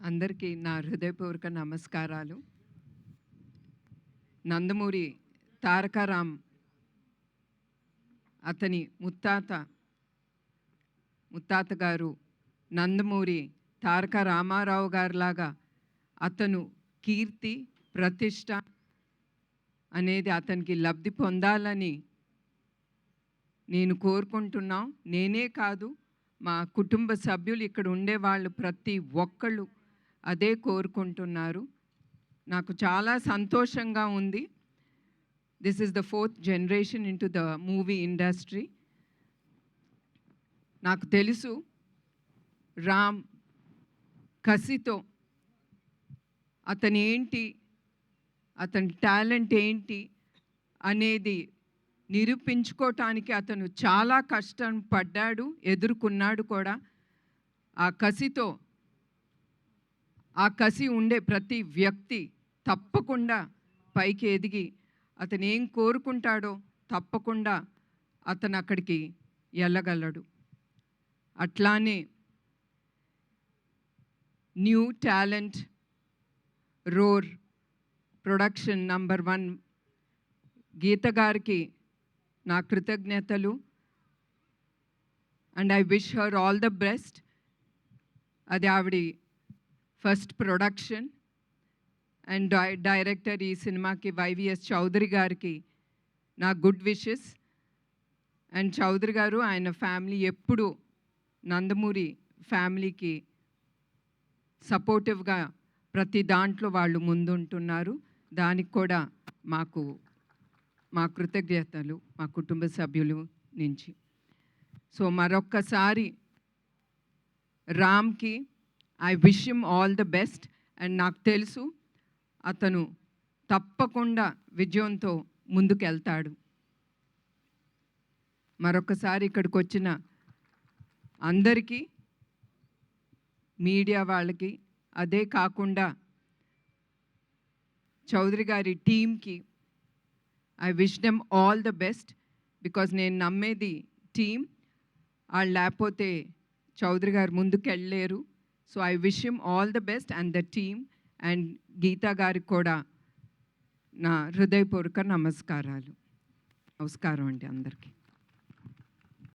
అందరికీ నా హృదయపూర్వక నమస్కారాలు. నందమూరి తారక రామ్ అతని ముత్తాత గారు నందమూరి తారక రామారావు గారిలాగా అతను కీర్తి ప్రతిష్ట అనేది అతనికి లబ్ధి పొందాలని నేను కోరుకుంటున్నాం. నేనే కాదు, మా కుటుంబ సభ్యులు ఇక్కడ ఉండేవాళ్ళు ప్రతి ఒక్కళ్ళు అదే కోరుకుంటున్నారు. నాకు చాలా సంతోషంగా ఉంది. This is the 4th generation into the movie industry. నాకు తెలుసు రామ్ కసితో అతని టాలెంట్ ఏంటి అనేది నిరూపించుకోవటానికి అతను చాలా కష్టం పడ్డాడు, ఎదుర్కొన్నాడు కూడా. ఆ కసి ఉండే ప్రతి వ్యక్తి తప్పకుండా పైకి ఎదిగి అతను ఏం కోరుకుంటాడో తప్పకుండా అతను అక్కడికి వెళ్ళగలడు. అట్లానే new talent roar production number 1 Geetha గారికి నా కృతజ్ఞతలు. And I wish her all the best. అది ఆవిడ ఫస్ట్ ప్రొడక్షన్. అండ్ డైరెక్టర్ ఈ సినిమాకి వైవిఎస్ చౌదరి గారికి నా గుడ్ విషెస్. అండ్ చౌదరి గారు ఆయన ఫ్యామిలీ ఎప్పుడు నందమూరి ఫ్యామిలీకి సపోర్టివ్గా ప్రతి దాంట్లో వాళ్ళు ముందుంటున్నారు. దానికి కూడా మా కృతజ్ఞతలు మా కుటుంబ సభ్యులు నుంచి. సో మరొక్కసారి రామ్కి I wish him all the best. And నాకు తెలుసు అతను తప్పకుండా విజయంతో ముందుకెళ్తాడు. మరొకసారి ఇక్కడికి వచ్చిన అందరికీ, మీడియా వాళ్ళకి, అదే కాకుండా చౌదరి గారి టీమ్కి I wish them all the best. Because నేను నమ్మేది టీమ్. వాళ్ళు లేకపోతే చౌదరి గారు ముందుకెళ్ళలేరు. So I wish him all the best and the team. అండ్ గీతా గారికి కూడా నా హృదయపూర్వక నమస్కారం అండి అందరికీ.